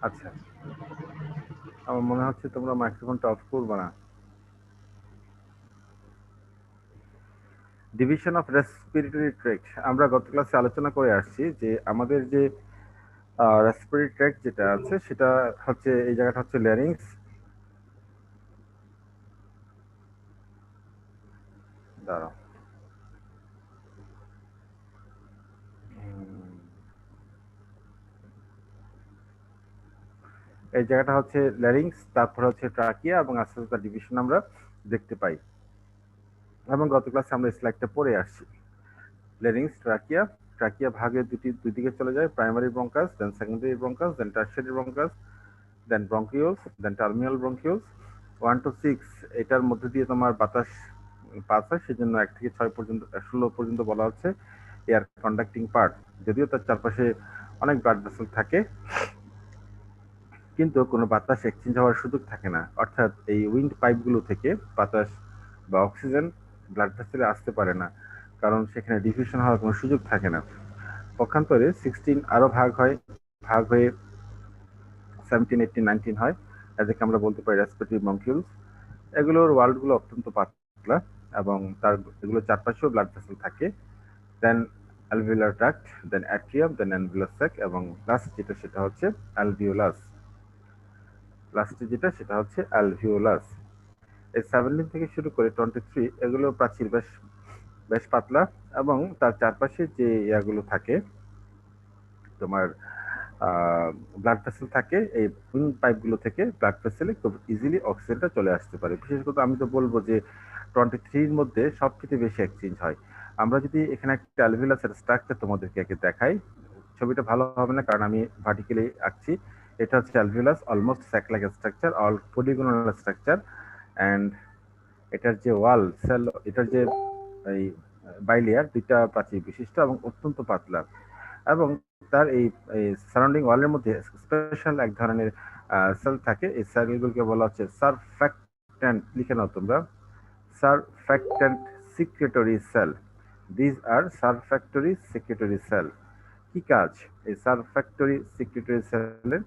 আচ্ছা, আমার মনে হচ্ছে তোমরা মাইক্রোফোনটা অফ করবে না। ডিভিশন অফ রেসপিরেটরি ট্র্যাক্ট আমরা গত ক্লাসে আলোচনা করে আসছি যে আমাদের যে রেসপিরেটরি ট্র্যাক্ট যেটা আছে সেটা হচ্ছে এই জায়গাটা হচ্ছে ল্যারিংস। দাঁড়াও, এই জায়গাটা হচ্ছে ল্যারিংস, তারপর হচ্ছে ট্রাকিয়া এবং আস্তে আস্তে ডিভিশন আমরা দেখতে পাই এবং গত ক্লাসে আমরা স্লাইডটা পড়ে আসছি। ল্যারিংস, ট্রাকিয়া, ট্রাকিয়া ভাগে দুই দিকে চলে যায়, primary bronchus, then secondary bronchus, then tertiary bronchus, then bronchioles, then terminal bronchioles. 1 to 6 এটার মধ্যে দিয়ে তোমার বাতাস পাস হয়, সেজন্য 1 থেকে 6 পর্যন্ত 16 পর্যন্ত বলা হচ্ছে এয়ার কন্ডাক্টিং পার্ট। যদিও তার চারপাশে অনেক ব্লাড ভেসেল থাকে কিন্তু কোনো বাতাস এক্সচেঞ্জ হওয়ার সুযোগ থাকে না, অর্থাৎ এই উইন্ড পাইপগুলো থেকে বাতাস বা অক্সিজেন ব্লাড ভেসেলে আসতে পারে না, কারণ সেখানে ডিফিউশন হওয়ার কোনো সুযোগ থাকে না। পক্ষান্তরে 16 আরো ভাগ হয়ে 17, 18, 19 হয়, এদেরকে আমরা বলতে পারি রেসপিরেটরি ব্রঙ্কিউলস। এগুলোর ওয়ালগুলো অত্যন্ত পাতলা এবং এগুলো চারপাশেও ব্লাড ভেসেল থাকে। দেন অ্যালভিউলার ট্রাক্ট, দেন অ্যাট্রিয়াম, দেন অ্যানভিউলার স্যাক এবং সেটা হচ্ছে অ্যালভিওলাস। সেটা হচ্ছে অ্যালভিওলাস। এই 17 থেকে শুরু করে 23 এগুলো প্রাচীর বেশ বেশ পাতলা এবং তার চারপাশে যে ইয়াগুলো থাকে তোমার ব্লাড ভেসেল থাকে, এই উইন্ড পাইপগুলো থেকে ব্লাড ভেসেলে খুব ইজিলি অক্সিজেনটা চলে আসতে পারে। বিশেষ করে আমি তো বলবো যে 23 মধ্যে সবথেকে বেশি এক্সচেঞ্জ হয়। আমরা যদি এখানে একটা অ্যালভিউলাসের স্ট্রাকচার তোমাদেরকে একে দেখাই, ছবিটা ভালো হবে না কারণ আমি ভার্টিক্যালি আঁকছি। এটা হচ্ছে alveolus, almost sac like structure, all polygonal structure. And এটার যে ওয়াল সেল, এটার যে এই বাইলেয়ার দুইটা প্রাচীর বিশিষ্ট এবং অত্যন্ত পাতলা, এবং তার এই সারাউন্ডিং ওয়ালের মধ্যে স্পেশাল এক ধরনের সেল থাকে। এই সেলগুলোকে বলা হচ্ছে সারফ্যাক্ট্যান্ট। লিখে নাও তোমরা, surfactant secretory cell. These are surfactant secretory cell. কি কাজ এই সারফ্যাক্টরি সিক্রেটরি সেলের?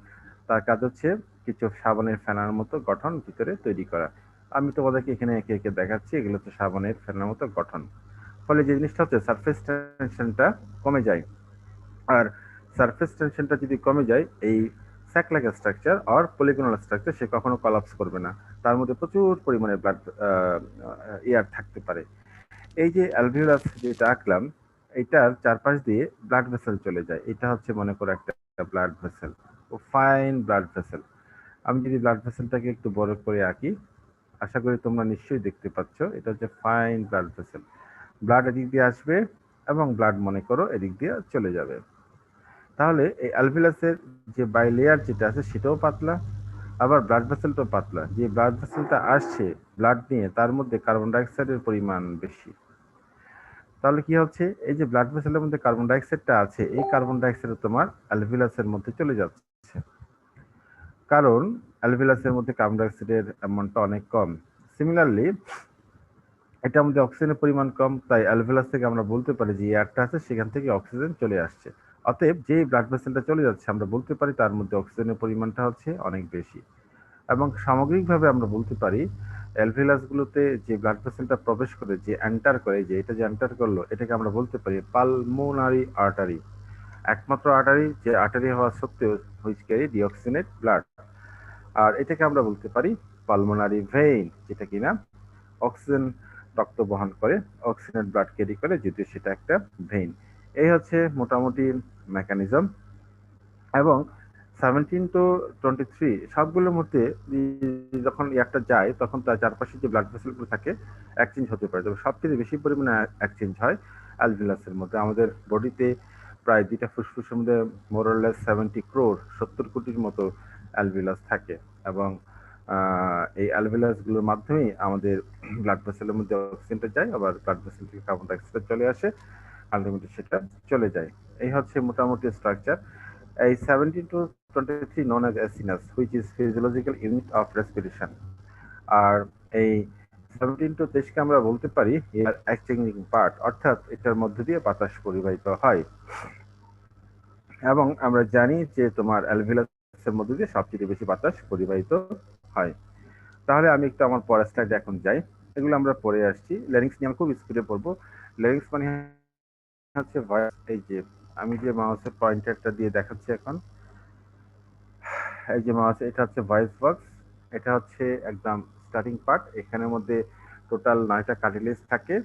তার কাজ হচ্ছে কিছু সাবানের ফেনার মতো গঠন ভিতরে তৈরি করা। আমি তোমাদেরকে এখানে একে একে দেখাচ্ছি, এগুলো হচ্ছে সাবানের ফেনার মতো গঠন। ফলে যে জিনিসটা হচ্ছে সারফেস টেনশনটা কমে যায়। আর সারফেস টেনশনটা যদি কমে যায়, এই স্যাক লাইক স্ট্রাকচার আর পলিগোনাল স্ট্রাকচার সে কখনো কলাপস করবে না। তার মধ্যে প্রচুর পরিমাণে ব্লাড এয়ার থাকতে পারে। এই যে অ্যালভিউলাস যেটা আঁকলাম, এটার চারপাশ দিয়ে ব্লাড ভেসেল চলে যায়। এটা হচ্ছে মনে করো একটা ব্লাড ভেসেল, ও ফাইন ব্লাড ভেসেল। আমি যদি ব্লাড ভেসেলটাকে একটু বড় করে আঁকি, আশা করি তোমরা নিশ্চয়ই দেখতে পাচ্ছ, এটা হচ্ছে ফাইন ব্লাড ভেসেল। ব্লাড এদিক দিয়ে আসবে এবং ব্লাড মনে করো এদিক দিয়ে চলে যাবে। তাহলে এই অ্যালভিউলাসের যে বাইলেয়ার যেটা আছে সেটাও পাতলা, আবার ব্লাড ভেসেলটাও পাতলা। যে ব্লাড ভেসেলটা আসছে ব্লাড নিয়ে, তার মধ্যে কার্বন ডাইঅক্সাইডের পরিমাণ বেশি। তাহলে কি হচ্ছে, এই যে ব্লাড ভেসেলের মধ্যে কার্বন ডাইঅক্সাইডটা আছে, এই কার্বন ডাইঅক্সাইড তোমার অ্যালভিউলাসের মধ্যে চলে যাচ্ছে, কারণ অ্যালভিউলাসের মধ্যে কার্বন ডাইঅক্সাইডের অ্যামাউন্টটা অনেক কম। সিমিলারলি এটার মধ্যে অক্সিজেনের পরিমাণ কম, তাই অ্যালভিউলাস থেকে আমরা বলতে পারি যে এয়ারটা আছে সেখান থেকে অক্সিজেন চলে আসছে। অতএব যে ব্লাড ভেসেলটা চলে যাচ্ছে আমরা বলতে পারি তার মধ্যে অক্সিজেনের পরিমাণটা হচ্ছে অনেক বেশি। এবং সামগ্রিকভাবে আমরা বলতে পারি অ্যালভিউলাসগুলোতে যে ব্লাড ভেসেলটা প্রবেশ করে, যে এন্টার করে, যে এটা যে এন্টার করলো, এটাকে আমরা বলতে পারি পালমোনারি আর্টারি। একমাত্র আর্টারি যে আর্টারি হওয়া সত্ত্বেও হুইচ ক্যারি ডিঅক্সিনেট ব্লাড। আর এটাকে আমরা বলতে পারি পালমোনারি ভেইন, যেটা কিনা অক্সিজেন রক্ত বহন করে, অক্সিজেন ব্লাড ক্যারি করে, যদিও সেটা একটা ভেইন। এই হচ্ছে মোটামুটি মেকানিজম। এবং 17 to 23 সবগুলোর মধ্যে যখন একটা যায় তখন তার চারপাশে যে ব্লাড ভেসেলগুলো থাকে এক্সচেঞ্জ হতে পারে, তবে সবথেকে বেশি পরিমাণে এক্সচেঞ্জ হয় অ্যালভিউলাসের মধ্যে। আমাদের বডিতে প্রায় দুইটা ফুসফুসের মধ্যে মোরলেস 70 ক্রোর, 70 কোটির মতো অ্যালভিউলাস থাকে, এবং এই অ্যালভিউলাসগুলোর মাধ্যমেই আমাদের ব্লাড ভেসেলের মধ্যে অক্সিজেনটা যায়, আবার ব্লাড ভেসেল থেকে কার্বন ডাইঅক্সাইড চলে আসে, আলটিমেটলি সেটা চলে যায়। এই হচ্ছে মোটামুটি structure. A 17 to 23 known as sinus, which is physiological unit of respiration. আর এই 17 to 23 কে আমরা বলতে পারি এয়ার এক্সচেঞ্জিং পার্ট, অর্থাৎ এটার মধ্যে দিয়ে বাতাস পরিবাহিত হয়। এবং আমরা জানি যে তোমার অ্যালভিউলাস এর মধ্যে দিয়ে সবচেয়ে বেশি বাতাস পরিবাহিত হয়। তাহলে আমি একটু আমার পরের স্লাইডে এখন যাই। এগুলো আমরা পড়ে আসছি। ল্যারিংক্স নিয়ে আমি খুব স্পিডে পড়বো। ল্যারিংক্স মানে হচ্ছে ভয়েস। এই যে আমি যে মাউসের পয়েন্টারটা দিয়ে দেখাচ্ছি এখন, এই যে মাউস, এটা হচ্ছে ভয়েস বক্স। এটা হচ্ছে একদম স্টার্টিং পার্ট। এখানের মধ্যে টোটাল 9টা কার্টিলেজ থাকে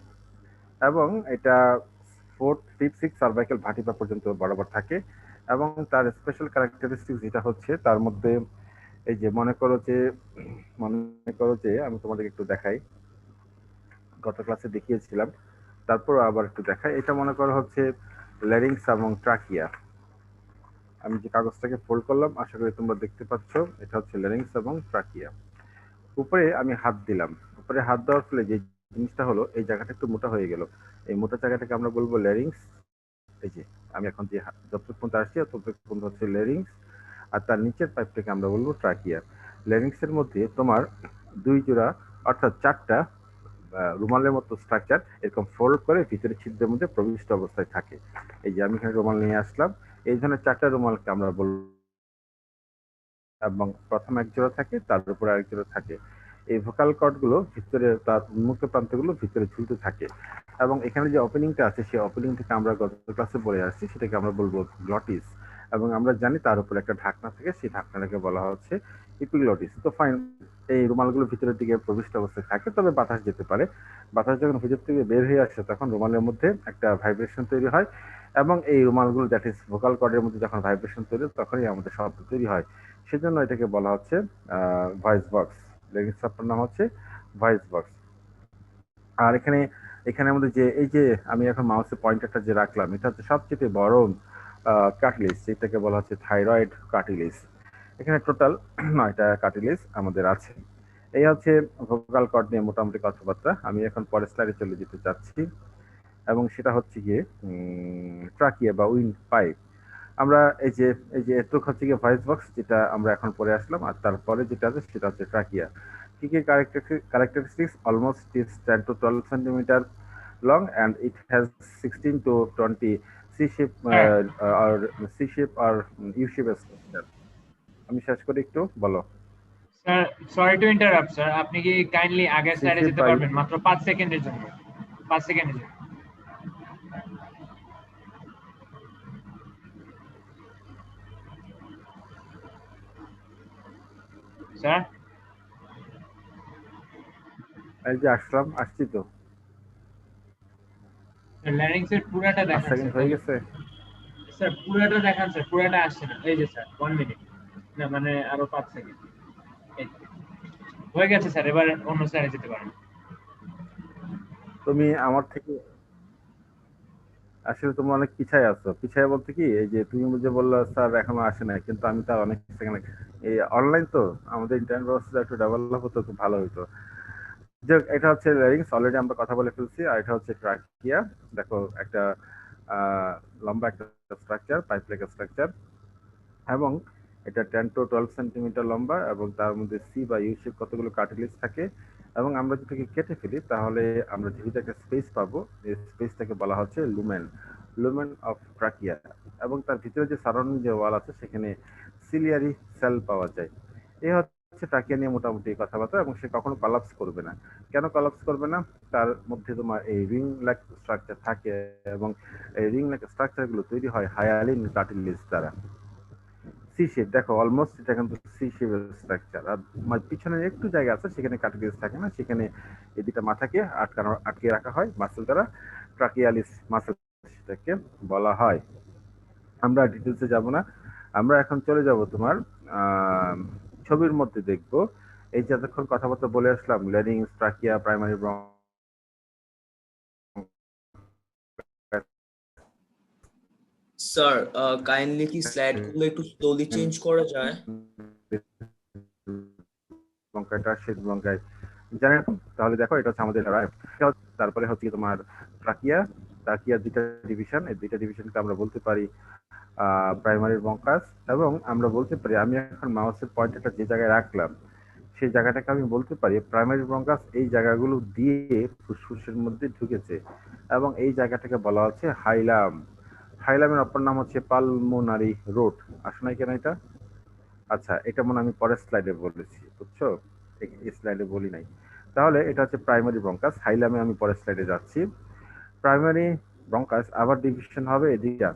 এবং এটা 4, 5, 6 সার্ভাইকাল ভার্টিব্রা পর্যন্ত বরাবর থাকে। এবং তার স্পেশাল ক্যারেক্টারিস্টিক্স যেটা হচ্ছে তার মধ্যে এই যে মনে করো যে আমি তোমাদেরকে একটু দেখাই, গত ক্লাসে দেখিয়েছিলাম, তারপর আবার একটু দেখাই। এটা মনে করো হচ্ছে ল্যারিংস এবং ট্রাকিয়া। আমি যে কাগজটাকে ফোল্ড করলাম, আশা করি তোমরা দেখতে পাচ্ছ, এটা হচ্ছে ল্যারিংস এবং ট্রাকিয়া। উপরে আমি হাত দিলাম, উপরে হাত দেওয়ার ফলে যে জিনিসটা হলো, এই জায়গাটা একটু মোটা হয়ে গেল। এই মোটা জায়গাটাকে আমরা বলবো ল্যারিংস। এই যে আমি এখন যে যতটুকু পর্যন্ত আসছি ততটুকু পর্যন্ত হচ্ছে ল্যারিংস, আর তার নিচের পাইপটাকে আমরা বলবো ট্রাকিয়া। ল্যারিংস এর মধ্যে তোমার 2 জোড়া অর্থাৎ 4টা রুমালের মতো স্ট্রাকচার এরকম ফোল্ড করে ভিতরে ছিদ্রের মধ্যে প্রবিষ্ট অবস্থায় থাকে। এই যে আমি এখানে রুমাল নিয়ে আসলাম, এই ধরনের 4টা রুমালকে আমরা বলবো, এবং প্রথম এক জোড়া থাকে, তার উপরে আরেক জোড়া থাকে। এই ভোকাল কর্ডগুলো ভিতরে, তার উন্মুক্ত প্রান্তগুলো ভিতরে ঝুলতে থাকে। এবং এখানে যে ওপেনিংটা আছে, সেই ওপেনিং থেকে আমরা গত ক্লাসে পড়ে আসছি, সেটাকে আমরা বলবো গ্লটিস। এবং আমরা জানি তার উপরে একটা ঢাকনা থাকে, সেই ঢাকনাটাকে বলা হচ্ছে ইপিগ্লটিস। তো ফাইন, এই রুমালগুলো ভিতরের দিকে প্রবিষ্ট অবস্থায় থাকে, তবে বাতাস যেতে পারে। বাতাস যখন ভিতর থেকে বের হয়ে আসে তখন রুমালের মধ্যে একটা ভাইব্রেশন তৈরি হয়, এবং এই রুমালগুলো দ্যাট ইজ ভোকাল কর্ডের মধ্যে যখন ভাইব্রেশন তৈরি হয় তখনই আমাদের শব্দ তৈরি হয়। সেজন্য এটাকে বলা হচ্ছে ভয়েস বক্স। ল্যারিংস আপনার নাম হচ্ছে ভয়েস বক্স। আর এখানে এখানে আমাদের যে এই যে আমি এখন মাউসের পয়েন্টারটা যে রাখলাম, এটা হচ্ছে সবচেয়ে বড় কার্টিলেজ, যেটাকে বলা হচ্ছে থাইরয়েড কার্টিলেজ। এখানে টোটাল 9টা কার্টিলেজ আমাদের আছে। এই হচ্ছে ভোকাল কর্ড নিয়ে মোটামুটি কথাবার্তা। আমি এখন পরের স্লাইডে চলে যেতে চাচ্ছি, এবং সেটা হচ্ছে গিয়ে ট্রাকিয়া বা উইন্ড পাইপ। আমরা এই যে এটুক হচ্ছে গিয়ে ভয়েস বক্স, যেটা আমরা এখন পরে আসলাম, আর তারপরে যেটা আছে সেটা হচ্ছে ট্রাকিয়া। কি কি characteristics? Almost is 10 to 12 centimeter long, and it has 16 to 20 C-shape sir or C-shape or U-shape structure. আমি শেষ করি, একটু বলো। Sir sorry to interrupt sir, আপনি কি কাইন্ডলি আগের স্লাইডে C-shape যেতে বা পারবেন মাত্র 5 সেকেন্ডের জন্য? 5 সেকেন্ডের জন্য স্যার। এই যে আসছি তো। ল্যারিংস এর পুরাটা 5 দেখান সেকেন্ড স্যার হয়ে তাহলে। গেছে। স্যার পুরাটা দেখান স্যার, পুরাটা আসছে না। এই যে স্যার 1 মিনিট, না মানে আরো 5 সেকেন্ড। এই তো। হয়ে গেছে স্যার, এবার অন্য স্লাইডে যেতে পারেন। তুমি আমার থেকে আসলে তুমি অনেক পিছায় আছো। পিছায় বলতে কি, এই যে তুমি যে বললো স্যার এখনো আসে নাই, কিন্তু আমি তার অনেক সেকেন্ড, এই অনলাইন তো, আমাদের ইন্টারনেট ব্যবস্থা একটু ডেভেলপ হতো খুব ভালো হতো। যাক, এটা হচ্ছে ল্যারিংস, অলরেডি আমরা কথা বলে ফেলছি। আর এটা হচ্ছে ট্রাকিয়া। দেখো একটা লম্বা একটা স্ট্রাকচার, পাইপ লাইক স্ট্রাকচার, এবং এটা 10 to 12 সেন্টিমিটার লম্বা, এবং তার মধ্যে সি বা ইউ শেপ কতগুলো কার্টিলেজ থাকে। এবং আমরা যদি কেটে ফেলি তাহলে আমরা যেহেতু একটা স্পেস পাবো, এই স্পেসটাকে বলা হচ্ছে লুমেন, লুমেন অফ ট্রাকিয়া। এবং তার ভিতরে যে সারাউন্ডিং যে ওয়াল আছে, সেখানে সিলিয়ারি সেল পাওয়া যায়। এই হচ্ছে ট্রাকিয়া নিয়ে মোটামুটি কথাবার্তা। এবং সে কখনো কলাপস করবে না। কেন কলাপস করবে না? তার মধ্যে তোমার এই রিং লাইক স্ট্রাকচার থাকে, এবং এই রিং লাইক স্ট্রাকচারগুলো তৈরি হয় হায়ালিন কার্টিলেজ দ্বারা। সি শেপ, দেখো অলমোস্ট এটা কিন্তু সি শেপের স্ট্রাকচার। আর পিছনে একটু জায়গা আছে, সেখানে কার্টিলেজ থাকে না, সেখানে এই দুটা মাথাকে আটকে রাখা হয় মাসেল দ্বারা, ট্রাকিয়ালিস মাসেল সেটাকে বলা হয়। আমরা ডিটেলসে যাব না, আমরা এখন চলে যাব তোমার ছবির মধ্যে দেখব। এই যে এতক্ষণ কথাবার্তা বলে আসলাম, larynx, trachea, primary bronchus, sir kindly কি স্লাইডগুলো একটু স্লোলি চেঞ্জ করা যায়? ব্রঙ্কাইটাস, শীত ব্রঙ্কাই, জানেন? তাহলে দেখো, এটা হচ্ছে আমাদের তারপরে হচ্ছে তোমার ট্রাকিয়া। ট্রাকিয়ার দুইটা ডিভিশন, এই দুইটা ডিভিশনকে আমরা বলতে পারি প্রাইমারি ব্রঙ্কাস। এবং আমরা বলতে পারি, আমি এখন মাউসের পয়েন্টারটা যে জায়গায় রাখলাম, সেই জায়গাটাকে আমি বলতে পারি প্রাইমারি ব্রঙ্কাস এই জায়গাগুলো দিয়ে ফুসফুসের মধ্যে ঢুকেছে, এবং এই জায়গাটাকে বলা হচ্ছে হাইলাম। হাইলামের অপর নাম হচ্ছে পালমোনারি রোড। আসে নাই কেন এটা? আচ্ছা, এটা মনে হয় আমি পরের স্লাইডে বলেছি, বুঝছো? এই স্লাইডে বলি নাই। তাহলে এটা হচ্ছে প্রাইমারি ব্রঙ্কাস। হাইলামে আমি পরের স্লাইডে যাচ্ছি। প্রাইমারি ব্রঙ্কাস আবার ডিভিশন হবে এদিকে।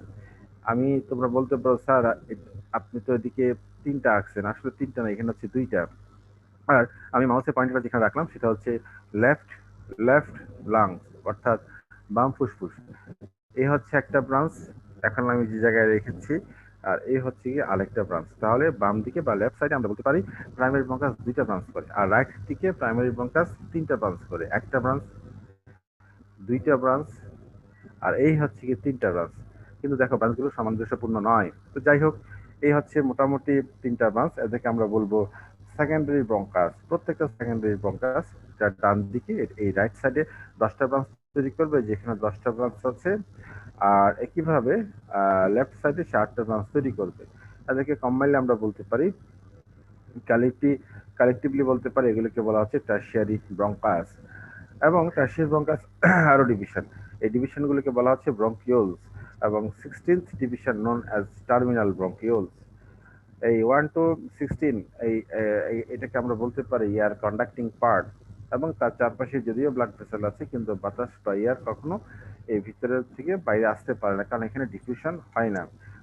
আমি তোমরা বলতে পারো স্যার আপনি তো এদিকে তিনটা আঁকছেন, আসলে তিনটা না, এখানে হচ্ছে দুইটা। আর আমি মাউসের পয়েন্টটা যেখানে রাখলাম সেটা হচ্ছে লেফট লেফট লাংস, অর্থাৎ বাম ফুসফুস। এই হচ্ছে একটা ব্রাঞ্চ, এখন আমি যে জায়গায় রেখেছি, আর এই হচ্ছে কি আরেকটা ব্রাঞ্চ। তাহলে বাম দিকে বা লেফট সাইডে আমরা বলতে পারি প্রাইমারি ব্রঙ্কাস দুইটা ব্রাঞ্চ করে, আর রাইট দিকে প্রাইমারি ব্রঙ্কাস তিনটা ব্রাঞ্চ করে। একটা ব্রাঞ্চ, দুইটা ব্রাঞ্চ, আর এই হচ্ছে কি তিনটা ব্রাঞ্চ। কিন্তু দেখো ব্রাঞ্চগুলো সামঞ্জস্যপূর্ণ নয়। তো যাই হোক, এই হচ্ছে মোটামুটি তিনটা ব্রাঞ্চ। এদেরকে আমরা বলবো সেকেন্ডারি ব্রঙ্কাস। প্রত্যেকটা সেকেন্ডারি ব্রঙ্কাস যার ডান দিকে এই রাইট সাইডে 10টা ব্রাঞ্চ তৈরি করবে, যেখানে 10টা ব্রাঞ্চ আছে। আর একইভাবে লেফট সাইডে সে 8টা ব্রাঞ্চ তৈরি করবে। এদেরকে কম্বাইনলি আমরা বলতে পারি কালেকটিভলি বলতে পারি এগুলোকে বলা হচ্ছে টার্সিয়ারি ব্রঙ্কাস। এবং টার্সিয়ারি ব্রঙ্কাস আরো ডিভিশন, এই ডিভিশনগুলোকে বলা হচ্ছে ব্রঙ্কিওলস, এবং 16th division known as terminal bronchioles. এই 1 to 16 এটাকে আমরা বলতে পারি এয়ার কন্ডাক্টিং পার্ট, এবং তার চারপাশে যদিও ব্লাড ভেসেল আছে, কিন্তু বাতাস বা এয়ার কখনো এই ভিতরের থেকে বাইরে আসতে পারে না, কারণ এখানে ডিফিউশন হয় না।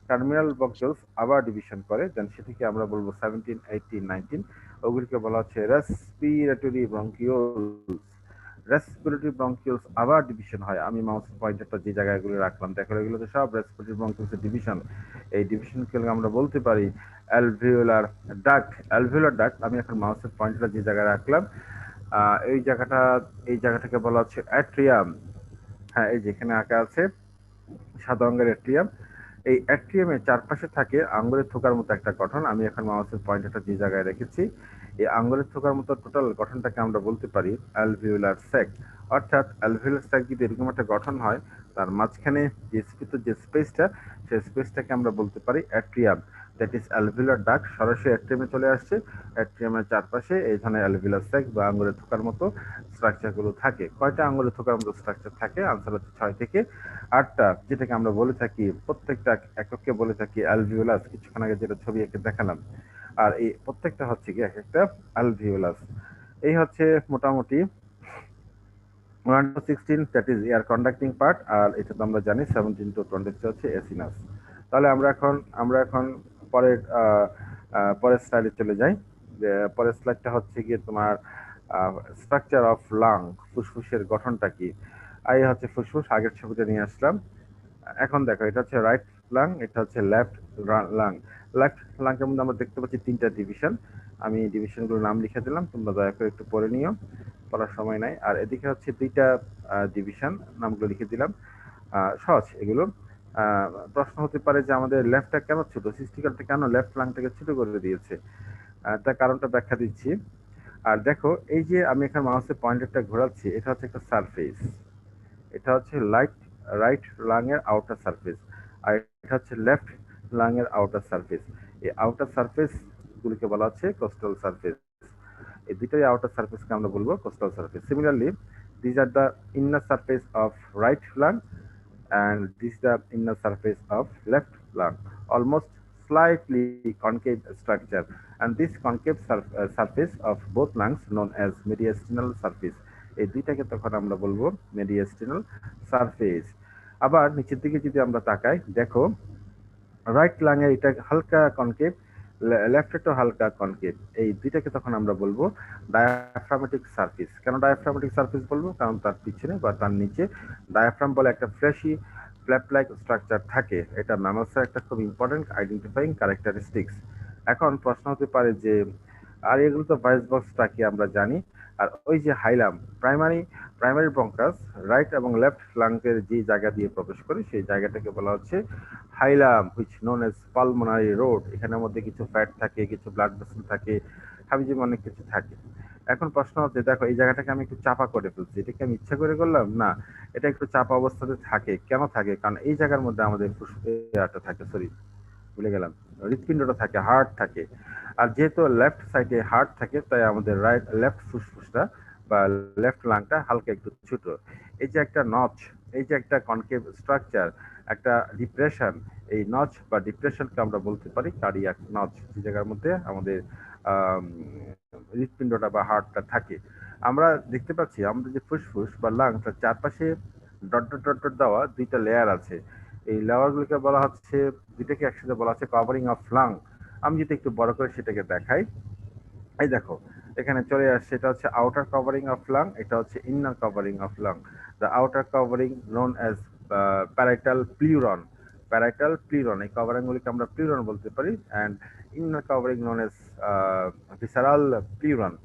টার্মিনাল ব্রঙ্কিওলস আবার ডিভিশন করে, দেন সেটাকে আমরা বলবো 17, 18, 19। ওগুলিকে বলা হচ্ছে রেসপিরেটরি ব্রঙ্কিওলস। রেসপিরেটরি ব্রঙ্কিওলস আবার ডিভিশন হয়। আমি মাউসের পয়েন্টারটা যে জায়গাগুলো রাখলাম দেখো, এগুলো তো সব রেসপিরেটরি ব্রঙ্কিওলসের ডিভিশন। এই ডিভিশনকে আমরা বলতে পারি অ্যালভিওলার ডাক্ট। অ্যালভিওলার ডাক্ট, আমি এখন মাউসের পয়েন্টারটা যে জায়গায় রাখলাম, এই জায়গাটাকে বলা হচ্ছে অ্যাট্রিয়াম। হ্যাঁ, এই যেখানে আঁকা আছে সাদা রঙের অ্যাট্রিয়াম। এই অ্যাট্রিয়ামের চারপাশে থাকে আঙ্গুলের থোকার মতো একটা গঠন। আমি এখন মাউসের পয়েন্টারটা যে জায়গায় রেখেছি, এই আঙ্গুলের থোকার মতো টোটাল গঠনটাকে আমরা বলতে পারি অ্যালভিওলার স্যাক। অর্থাৎ অ্যালভিওলার স্যাক যদি এরকম একটা গঠন হয়, তার মাঝখানে যে স্ফীত যে স্পেসটা, সেই স্পেসটাকে আমরা বলতে পারি atrium. That is alveolar duct, সরাসরি অ্যাট্রিয়ামে চলে আসছে। অ্যাট্রিয়ামের চারপাশে এই ধরনের অ্যালভিওলার স্যাক বা আঙ্গুলের থোকার মতো স্ট্রাকচারগুলো থাকে। কয়টা আঙ্গুলের থোকার মতো স্ট্রাকচার থাকে? আনসার হচ্ছে 6 থেকে 8টা, যেটাকে আমরা বলে থাকি প্রত্যেকটা এককে বলে থাকি অ্যালভিওলাস। কিছুক্ষণ আগে যেটা ছবি এঁকে দেখালাম, আর এই প্রত্যেকটা হচ্ছে কি এক একটা অ্যালভিওলাস। এই হচ্ছে মোটামুটি 1 to 16, that is air conducting part, আর এটা তো আমরা জানি 17 to 23 হচ্ছে এসিনাস। তাহলে আমরা এখন পরের পরের স্লাইডে চলে যাই। পরের স্লাইডটা হচ্ছে গিয়ে তোমার স্ট্রাকচার অফ লাং, ফুসফুসের গঠনটা কি। এই হচ্ছে ফুসফুস, আগের ছবিটা নিয়ে আসলাম। এখন দেখো, এটা হচ্ছে রাইট লাং, এটা হচ্ছে লেফট লাং। লেফট লাংয়ের মধ্যে আমরা দেখতে পাচ্ছি তিনটা ডিভিশন। আমি ডিভিশনগুলোর নাম লিখে দিলাম, তোমরা দয়া করে একটু পড়ে নিও, পড়ার সময় নাই। আর এদিকে হচ্ছে দুইটা ডিভিশন, নামগুলো লিখে দিলাম। সহজ এগুলো। প্রশ্ন হতে পারে যে আমাদের লেফটটা কেন ছোট, সৃষ্টিকর্তা কেন লেফট লাংটাকে ছোট করে দিয়েছে? তার কারণটা ব্যাখ্যা দিচ্ছি। আর দেখো, এই যে আমি এখানে মাউসের পয়েন্টারটা ঘোরাচ্ছি, এটা হচ্ছে একটা সারফেস। এটা হচ্ছে রাইট লাং এর আউটার সারফেস, আর এটা হচ্ছে লেফট লাং এর আউটার সারফেস। এই আউটার সারফেস গুলিকে বলা হচ্ছে কোস্টাল সারফেস। এই দুইটাই আউটার সারফেসকে আমরা বলবো coastal surface. Similarly, this are the inner surface of right lung and this is the inner surface of left lung, almost slightly concave structure, and this concave surface of both lungs known as mediastinal surface. এই দুইটাকে তখন আমরা বলবো mediastinal surface। আবার নিচের দিকে যদি আমরা তাকাই, দেখো রাইট লাং এর এটা হালকা কনকেভ, লেফটেরটা হালকা কনকেভ। এই দুইটাকে তখন আমরা বলবো ডায়াফ্রামেটিক সারফেস। কেন ডায়াফ্রামেটিক সারফেস বলবো? কারণ তার পিছনে বা তার নিচে ডায়াফ্রাম বলে একটা ফ্ল্যাশি ফ্ল্যাপ লাইক স্ট্রাকচার থাকে। এটা ম্যামলসের একটা খুব ইম্পর্টেন্ট আইডেন্টিফাইং ক্যারেক্টারিস্টিক্স। এখন প্রশ্ন হতে পারে যে, আর এগুলো তো ভয়েস বক্সটা কি আমরা জানি। আর ওই যে হাইলাম, প্রাইমারি ব্রঙ্কাস রাইট এবং লেফট লাংয়ের যে জায়গা দিয়ে প্রবেশ করে, সেই জায়গাটাকে বলা হচ্ছে hilum, which known as pulmonary root. এখানের মধ্যে কিছু ফ্যাট থাকে, কিছু ব্লাড ভেসেল থাকে, হাবিজাবি অনেক কিছু থাকে। এখন প্রশ্ন হচ্ছে, দেখো এই জায়গাটাকে আমি একটু চাপা করে ফেলছি, এটা কি আমি ইচ্ছা করে করলাম? না, এটা একটু চাপা অবস্থাতে থাকে। কেন থাকে? কারণ এই জায়গার মধ্যে আমাদের ফুসফুসটা থাকে, সরি ভুলে গেলাম, হৃৎপিণ্ডটা থাকে, হার্ট থাকে। আর যেহেতু লেফট সাইডে হার্ট থাকে, তাই আমাদের লেফট ফুসফুসটা বা লেফট লাংটা হালকা একটু ছোট। এই যে একটা নচ, এই যে একটা কনকেভ স্ট্রাকচার, একটা ডিপ্রেশন, এই নচ বা ডিপ্রেশনকে আমরা বলতে পারি কার্ডিয়াক নচ, যে জায়গার মধ্যে আমাদের আহ, হৃৎপিণ্ডটা বা হার্টটা থাকে। আমরা দেখতে পাচ্ছি আমাদের যে ফুসফুস বা লাংস, তার চারপাশে ডট ডট ডট ডট দেওয়া দুইটা লেয়ার আছে। এই লেয়ারগুলোকে বলা হচ্ছে, দুইটাকে একসাথে বলা হচ্ছে কভারিং অফ লাং। আমি যদি একটু বড় করে সেটাকে দেখাই, এই দেখো এখানে চলে আসছে, এটা হচ্ছে আউটার কভারিং অফ লাং, এটা হচ্ছে inner covering of lung. The outer covering known as parietal pleura. Parietal pleura, এই কভারিংগুলিকে আমরা প্লিউরন বলতে পারি। And inner covering known as visceral pleura,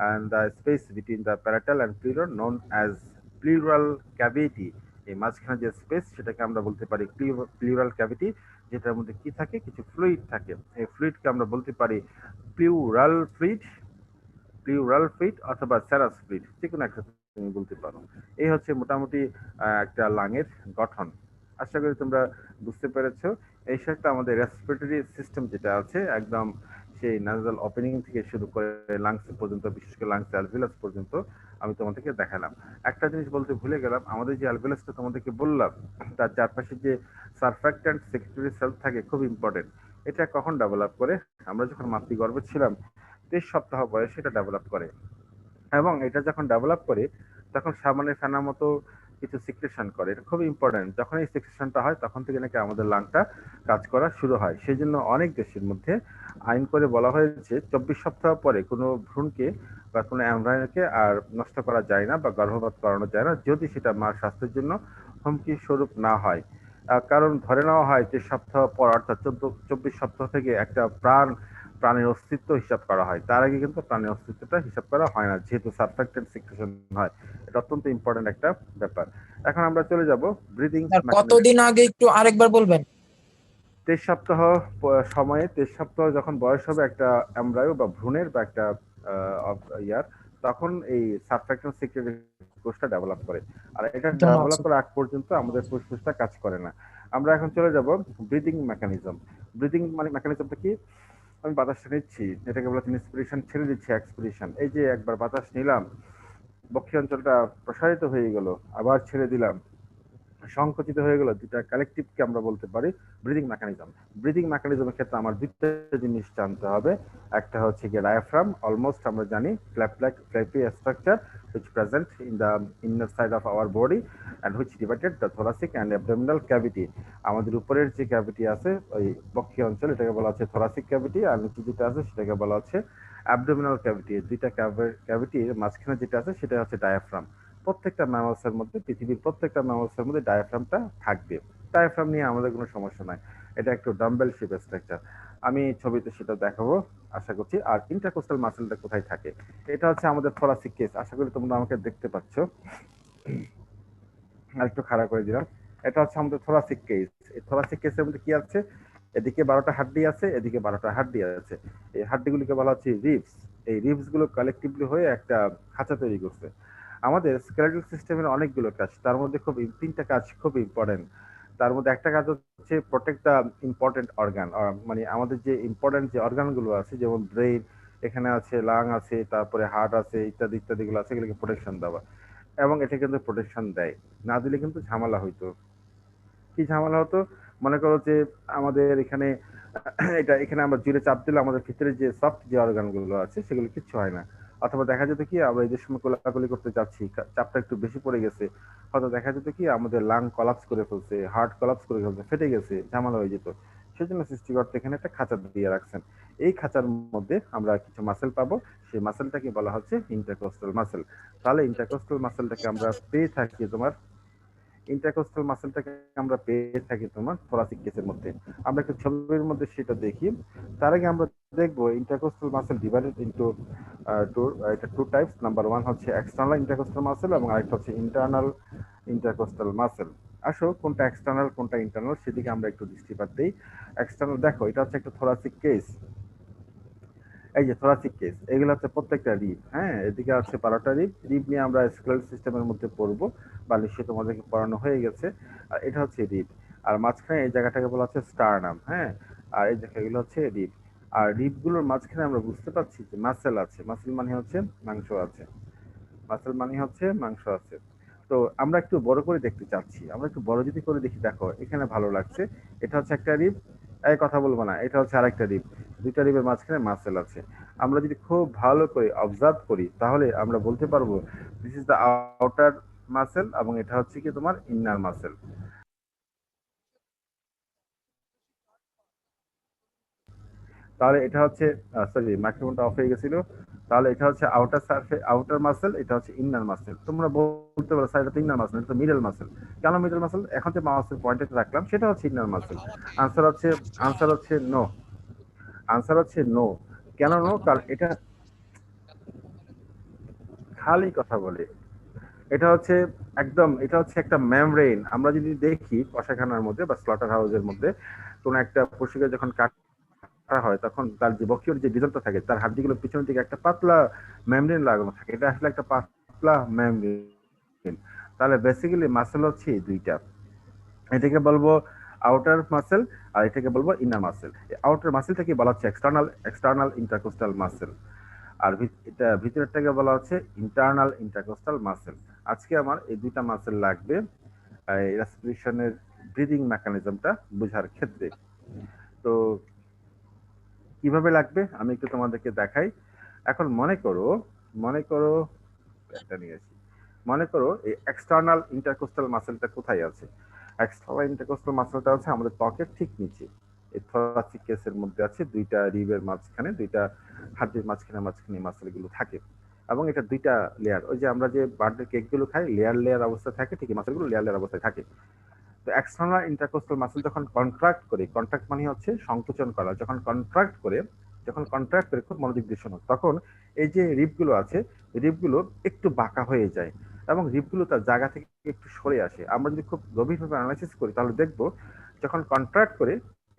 and the space between the parietal and pleuron known as pleural cavity। এই মাঝখানে যে space সেটাকে আমরা বলতে পারি প্লিউরাল ক্যাভিটি, যেটার মধ্যে কি থাকে, কিছু ফ্লুইড থাকে। এই ফ্লুইডকে আমরা বলতে পারি প্লিউরাল ফ্লুইড, প্লিউরাল ফ্লুইড অথবা স্যারাস ফ্লুইড, যে কোনো একটা তুমি বলতে পারো। এই হচ্ছে মোটামুটি একটা লাংয়ের গঠন। আশা করি তোমরা বুঝতে পেরেছো। এই সাথে আমাদের রেসপিরেটরি সিস্টেম যেটা আছে, একদম সেই নাজাল ওপেনিং থেকে শুরু করে লাংস পর্যন্ত, বিশেষ করে লাংস অ্যালভিলাস পর্যন্ত আমি তোমাদেরকে দেখালাম। একটা জিনিস বলতে ভুলে গেলাম, আমাদের যে অ্যালভিলাসটা তোমাদেরকে বললাম, তার চারপাশে যে সারফ্যাক্ট্যান্ট সেক্রেটরি সেল থাকে, খুব ইম্পর্টেন্ট। এটা কখন ডেভেলপ করে? আমরা যখন মাতৃগর্ভে ছিলাম 23 সপ্তাহ বয়সে এটা ডেভেলপ করে, এবং এটা যখন ডেভেলপ করে তখন সামনে ফেনার মতো কিছু সিক্রেশন করে। এটা খুব ইম্পর্টেন্ট। যখন এই সিক্রেশনটা হয় তখন থেকে নাকি আমাদের লাংটা কাজ করা শুরু হয়। সেই জন্য অনেক দেশের মধ্যে আইন করে বলা হয়েছে 24 সপ্তাহ পরে কোনো ভ্রূণকে বা কোনো এমব্রায়োকে আর নষ্ট করা যায় না বা গর্ভপাত করানো যায় না, যদি সেটা মার স্বাস্থ্যের জন্য হুমকি স্বরূপ না হয়। কারণ ধরে নেওয়া হয় যে সপ্তাহ পর, অর্থাৎ 24 সপ্তাহ থেকে একটা প্রাণের অস্তিত্ব হিসাব করা হয়। তার আগে কিন্তু প্রাণের অস্তিত্বটা হিসাব করা হয় না, যেহেতু সারফ্যাক্টেন্ট সিক্রেশন হয়। এটা অত্যন্ত ইম্পর্টেন্ট একটা ব্যাপার। এখন আমরা চলে যাব ব্রিদিং স্যার মেকানিজম। কতদিন আগে একটু আরেকবার বলবেন? 23 সপ্তাহ সময়ে, 23 সপ্তাহ যখন বয়স হবে একটা এমব্রায়ো বা ভ্রূণের বা একটা ইয়ার, তখন এই সারফ্যাক্টেন্ট সিক্রেটরি কোষটা ডেভেলপ করে। আর এটা ধন্যবাদ ডেভেলপ স্যার। করার আগ পর্যন্ত আমাদের ফুসফুসটা কাজ করে না। আমরা এখন চলে যাব ব্রিদিং মেকানিজম। ব্রিদিং মানে মেকানিজমটা কি? আমি বাতাসটা নিচ্ছি, এটাকে বলা হচ্ছে ইন্সপিরেশন, ছেড়ে দিচ্ছি এক্সপিরেশন। এই যে একবার বাতাস নিলাম, বক্ষীয় অঞ্চলটা প্রসারিত হয়ে গেল, আবার ছেড়ে দিলাম, সংকুচিত হয়ে গেল, দুটা কালেকটিভকে আমরা বলতে পারি ব্রিদিং মেকানিজম। ব্রিদিং মেকানিজমের ক্ষেত্রে আমার দুইটা জিনিস জানতে হবে। একটা হচ্ছে গিয়ে ডায়াফ্রাম, অলমোস্ট আমরা জানি flappy structure which present in the inner side of our body and which divided the thoracic and abdominal cavity। আমাদের উপরের যে ক্যাভিটি আছে ওই বক্ষীয় অঞ্চল, এটাকে বলা হচ্ছে thoracic cavity, আর নিচে যেটা আছে সেটাকে বলা হচ্ছে abdominal cavity। দুইটা ক্যাভিটির মাঝখানে যেটা আছে সেটা হচ্ছে ডায়াফ্রাম। প্রত্যেকটা ম্যামলসের মধ্যে, পৃথিবীর প্রত্যেকটা ম্যামলসের মধ্যে ডায়াফ্রামটা থাকবে। ডায়াফ্রাম নিয়ে আমাদের কোনো সমস্যা নাই, এটা একটু ডাম্বেল শেপ স্ট্রাকচার। আমি ছবিতে সেটা দেখাবো আশা করছি। আর ইন্টারকোস্টাল মাসেলটা কোথায় থাকে? এটা হচ্ছে আমাদের থোরাসিক কেস। আশা করি তোমরা আমাকে দেখতে পাচ্ছ। আর একটু খাড়া করে দিলাম। এটা হচ্ছে আমাদের থোরাসিক কেস। এই থোরাসিক কেসের মধ্যে কি আছে? এদিকে 12টা হাড্ডি আছে, এদিকে 12টা হাড্ডি আছে। এই হাড্ডিগুলিকে বলা হচ্ছে রিবস। এই রিবস গুলো কালেকটিভলি হয়ে একটা খাঁচা তৈরি করছে। আমাদের স্কেলেটাল সিস্টেমের অনেকগুলো কাজ, তার মধ্যে খুব 3টা কাজ খুব ইম্পর্টেন্ট। তার মধ্যে একটা কাজ হচ্ছে প্রোটেক্ট দ্য ইম্পর্টেন্ট অর্গান, মানে আমাদের যে ইম্পর্টেন্ট যে অর্গানগুলো আছে, যেমন ব্রেইন, এখানে আছে লাং আছে, তারপরে হার্ট আছে, ইত্যাদি ইত্যাদিগুলো আছে, এগুলোকে প্রোটেকশন দেওয়া। এবং এটা কিন্তু প্রোটেকশন দেয়, না দিলে কিন্তু ঝামেলা হইতো। কি ঝামেলা হতো? মনে করো যে আমাদের এখানে এখানে আমরা জুড়ে চাপ দিলে আমাদের ভিতরে যে সফট যে অর্গানগুলো আছে সেগুলো কিচ্ছু হয় না। অথবা দেখা যেত কি, আমরা এই যে সময় কোলাকুলি করতে যাচ্ছি, চাপটা একটু বেশি পড়ে গেছে, হয়তো দেখা যেত কি আমাদের লাং কলাপস করে ফেলছে, হার্ট কলাপস করে ফেলছে, ফেটে গেছে, ঝামেলা হয়ে যেত। সেজন্য সৃষ্টিকর্তা এখানে একটা খাঁচা দিয়ে রাখছেন। এই খাঁচার মধ্যে আমরা কিছু মাসেল পাবো, সেই মাসেলটাকে বলা হচ্ছে ইন্টারকোস্টাল মাসেল। তাহলে ইন্টারকোস্টাল মাসেলটাকে আমরা পেয়ে থাকি তোমার, ইন্টারকোস্টাল মাসেলটাকে আমরা পেয়ে থাকি তোমার থোরাসিক কেসের মধ্যে। আমরা একটা ছবির মধ্যে সেটা দেখি। তার আগে আমরা দেখবো ইন্টারকোস্টাল মাসেল ডিভাইডেড ইনটু এটা 2 টাইপস। নাম্বার 1 হচ্ছে এক্সটার্নাল ইন্টারকোস্টাল মাসেল এবং আরেকটা হচ্ছে ইন্টারনাল ইন্টারকোস্টাল মাসেল। আসো কোনটা এক্সটার্নাল কোনটা ইন্টারনাল সেদিকে আমরা একটু দৃষ্টিপাত দিই। এক্সটার্নাল দেখো, এটা হচ্ছে একটা থোরাসিক কেস। এই যে থোরাসিক কেস, এগুলো হচ্ছে প্রত্যেকটা রিব। হ্যাঁ, এদিকে আছে 12টা রিব। রিব নিয়ে আমরা স্কেলেটাল সিস্টেমের মধ্যে পড়বো, বা নিশ্চয়ই তোমাদেরকে পড়ানো হয়ে গেছে। আর এটা হচ্ছে রিব। আর মাঝখানে এই জায়গাটাকে বলা হচ্ছে স্টারনাম। হ্যাঁ, আর এই জায়গাগুলো হচ্ছে রিব। আর রিবগুলোর মাঝখানে আমরা বুঝতে পারছি যে মাসেল আছে। মাসেল মানে হচ্ছে মাংস আছে, মাসেল মানে হচ্ছে মাংস আছে। তো আমরা একটু বড় করে দেখতে চাচ্ছি, আমরা একটু বড় যদি করে দেখি, দেখো এখানে ভালো লাগছে, এটা হচ্ছে একটা রিব, এই কথা বলবো না, এটা হচ্ছে আরেকটা রিব, দুইটা রিবের মাঝখানে মাসেল আছে। আমরা যদি খুব ভালো করে অবজার্ভ করি তাহলে আমরা বলতে পারবো this is the outer muscle এবং এটা হচ্ছে কি তোমার ইন্নার মাসেল। তাহলে এটা হচ্ছে, সরি মাইক্রোফোনটা অফ হয়ে গেছিল। তাহলে এটা হচ্ছে আউটার সারফেস, আউটার মাসেল, এটা হচ্ছে ইন্নার মাসেল। তোমরা বলতে পারো স্যার এটা তো ইন্নার মাসেল, এটা তো মিডল মাসেল। কেন মিডল মাসেল? এখন যে মাউসের পয়েন্টটা রাখলাম সেটা হচ্ছে ইন্নার মাসেল। আনসার হচ্ছে, আনসার হচ্ছে নো, আনসার হচ্ছে নো। কেন নো? কারণ এটা খালি কথা বলে। এটা হচ্ছে একদম, এটা হচ্ছে একটা মেমব্রেন। আমরা যদি দেখি কষাখানার মধ্যে বা স্লটার হাউসের মধ্যে কোন একটা পশুকে যখন কাটা হয় তখন তার যে বক্ষীয় যে ডিজলটা থাকে তার হাড্ডিগুলোর পিছনের দিকে একটা পাতলা মেমব্রেন লাগানো থাকে, এটা আসলে একটা পাতলা মেমব্রেন। তাহলে বেসিক্যালি মাসেল হচ্ছে দুইটা, এটাকে বলবো আউটার মাসেল আর এটাকে বলবো ইনার মাসেল। আউটার মাসেলটাকে বলা হচ্ছে এক্সটার্নাল, এক্সটার্নাল ইন্টারকোস্টাল মাসেল, আর এটা ভিতরেরটাকে বলা হচ্ছে ইন্টারনাল ইন্টারকোস্টাল মাসেল। আজকে আমার এই দুইটা মাসেল লাগবে রেসপিরেশনের ব্রিদিং মেকানিজমটা বোঝার ক্ষেত্রে। তো কিভাবে লাগবে আমি একটু তোমাদেরকে দেখাই। এখন মনে করো, মনে করো একটা নিয়ে আসি, মনে করো এই এক্সটার্নাল ইন্টারকোস্টাল মাসেলটা কোথায় আছে? এক্সটার্নাল ইন্টারকোস্টাল মাসেলটা হচ্ছে আমাদের ত্বকের ঠিক নিচে, এই থোরাসিক কেসের মধ্যে আছে, দুইটা রিবের মাঝখানে, দুইটা হাড়ের মাঝখানে মাঝখানে মাসেলগুলো থাকে। এবং এটা দুইটা লেয়ার, ওই যে আমরা যে বার্থডে কেকগুলো খাই লেয়ার লেয়ার অবস্থায় থাকে, ঠিক মাসেলগুলো লেয়ার লেয়ার অবস্থায় থাকে। তো এক্সটার্নাল ইন্টারকোস্টাল মাসেল যখন কন্ট্রাক্ট করে, কন্ট্রাক্ট মানে হচ্ছে সংকোচন করা, যখন কন্ট্রাক্ট করে, যখন কন্ট্রাক্ট করে, খুব মনোযোগ দিয়ে শোনো, তখন এই যে রিবগুলো আছে, রিবগুলো একটু বাঁকা হয়ে যায় এবং রিবগুলো তার জায়গা থেকে একটু সরে আসে। আমরা যদি খুব গভীরভাবে অ্যানালাইসিস করি তাহলে দেখবো যখন কন্ট্রাক্ট করে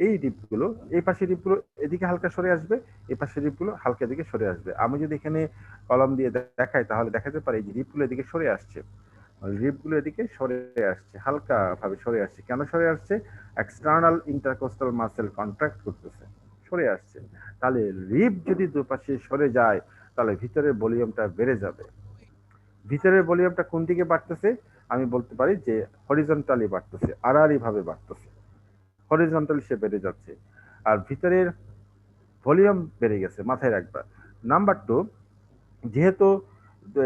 এই রিবগুলো, এই পাশে রিবগুলো এদিকে হালকা সরে আসবে, এই পাশে রিবগুলো হালকা এদিকে সরে আসবে। আমি যদি এখানে কলম দিয়ে দেখাই তাহলে দেখাতে পারি যে রিবগুলো এদিকে সরে আসছে, রিবগুলো এদিকে সরে আসছে, হালকা ভাবে সরে আসছে। কেন সরে আসছে? এক্সটার্নাল ইন্টারকোস্টাল মাসেল কন্ট্রাক্ট করতেছে, সরে আসছে। তাহলে রিব যদি দুপাশে সরে যায় তাহলে ভিতরের ভলিউমটা বেড়ে যাবে। ভিতরের ভলিউমটা কোন দিকে বাড়তেছে? আমি বলতে পারি যে হরিজন্টালি বাড়তেছে, আড়াআড়ি ভাবে বাড়তেছে, হরিজন্টালি সে বেড়ে যাচ্ছে। আর ভিতরের ভলিউম বেড়ে গেছে, মাথায় রাখবা। নাম্বার টু, যেহেতু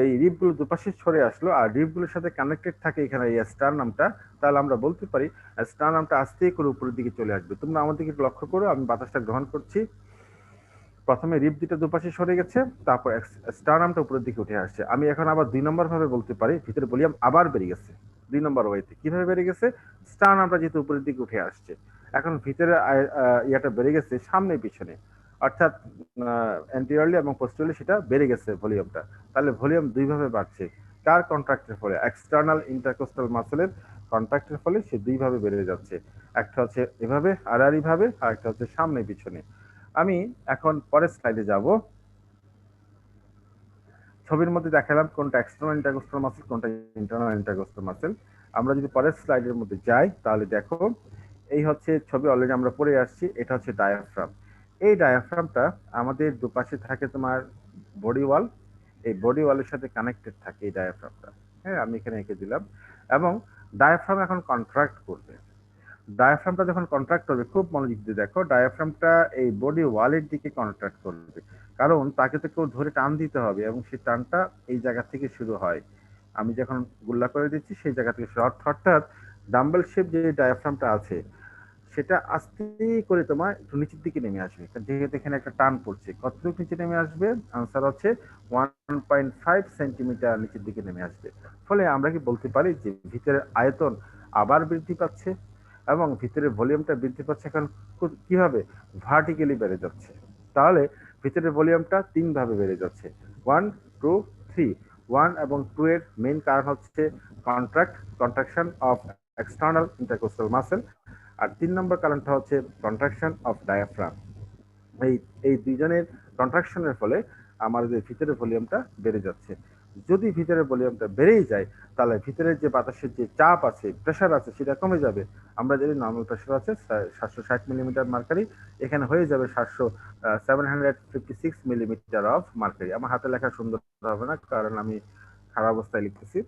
এই রিবগুলো দুপাশে সরে আসলো আর রিবগুলোর সাথে কানেক্টেড থাকে এখানে এই স্টার নামটা, তাহলে আমরা বলতে পারি স্টার নামটা আস্তে করে উপরের দিকে চলে আসবে। তোমরা আমার দিকে লক্ষ্য করো, আমি বাতাসটা গ্রহণ করছি, প্রথমে রিব দুটো দুপাশে সরে গেছে, তারপর স্টার নামটা উপরের দিকে উঠে আসছে। আমি এখন আবার 2 নম্বর ভাবে বলতে পারি ভিতরে ভলিউম আবার বেড়ে গেছে। 2 নম্বর ওয়েতে কিভাবে বেড়ে গেছে? স্টার নামটা যেহেতু উপরের দিকে উঠে আসছে, এখন ভিতরে ইয়াটা বেড়ে গেছে সামনে পিছনে, অর্থাৎ অ্যান্টিরিয়রলি এবং পোস্টেরিয়রলি সেটা বেড়ে গেছে ভলিউমটা। তাহলে ভলিউম দুইভাবে বাড়ছে, কার কন্ট্রাক্টের ফলে? এক্সটার্নাল ইন্টারকোস্টাল মাসেলের কন্ট্রাক্টের ফলে সে দুইভাবে বেড়ে যাচ্ছে। একটা হচ্ছে এভাবে আড়াআড়ি ভাবে, আর একটা হচ্ছে সামনে পিছনে। আমি এখন পরের স্লাইডে যাব। ছবির মধ্যে দেখালাম কোনটা এক্সটার্নাল ইন্টারকোস্টাল মাসেল, কোনটা ইন্টারনাল ইন্টারকোস্টাল মাসেল। আমরা যদি পরের স্লাইডের মধ্যে যাই তাহলে দেখো এই হচ্ছে ছবি, অলরেডি আমরা পড়ে আসছি। এটা হচ্ছে ডায়াফ্রাম। এই ডায়াফ্রামটা আমাদের দুপাশে থাকে তোমার বডি ওয়াল, এই বডি ওয়ালের সাথে কানেক্টেড থাকে এই ডায়াফ্রামটা। হ্যাঁ, আমি এখানে এঁকে দিলাম। এবং ডায়াফ্রাম এখন কন্ট্রাক্ট করবে। ডায়াফ্রামটা যখন কন্ট্রাক্ট করবে, খুব মনোযোগ দিয়ে দেখো, ডায়াফ্রামটা এই বডি ওয়ালের দিকে কন্ট্রাক্ট করবে, কারণ তাকে তো কেউ ধরে টান দিতে হবে এবং সেই টানটা এই জায়গা থেকে শুরু হয়। আমি যখন গুল্লা করে দিচ্ছি সেই জায়গা থেকে শুরু, অর্থাৎ ডাম্বেল শেপ যে ডায়াফ্রামটা আছে সেটা আস্তে করে তোমার একটু নিচের দিকে নেমে আসবে, যেহেতু এখানে একটা টান পড়ছে। কতটুকু নিচে নেমে আসবে? আনসার হচ্ছে 1.5 সেন্টিমিটার নিচের দিকে নেমে আসবে। ফলে আমরা কি বলতে পারি যে ভিতরের আয়তন আবার বৃদ্ধি পাচ্ছে এবং ভিতরের ভলিউমটা বৃদ্ধি পাচ্ছে। এখন কিভাবে? ভার্টিক্যালি বেড়ে যাচ্ছে। তাহলে ভিতরের ভলিউমটা 3 ভাবে বেড়ে যাচ্ছে, 1, 2, 3। 1 এবং 2 এর মেইন কারণ হচ্ছে contraction of external intercostal muscle, আর 3 নম্বর কারণটা হচ্ছে কন্ট্রাকশন অফ ডায়াফ্রাম। এই এই দুইজনের কন্ট্রাকশনের ফলে আমাদের ভিতরের ভলিউমটা বেড়ে যাচ্ছে। যদি ভিতরের ভলিউমটা বেড়েই যায় তাহলে ভিতরের যে বাতাসের যে চাপ আছে, প্রেশার আছে, সেটা কমে যাবে। আমরা যদি নর্মাল প্রেশার আছে 760 মিলিমিটার মার্কারি, এখানে হয়ে যাবে 756 মিলিমিটার অফ মার্কারি। আমার হাতে লেখা সুন্দর হবে না কারণ আমি খারাপ অবস্থায় লিখতেছি।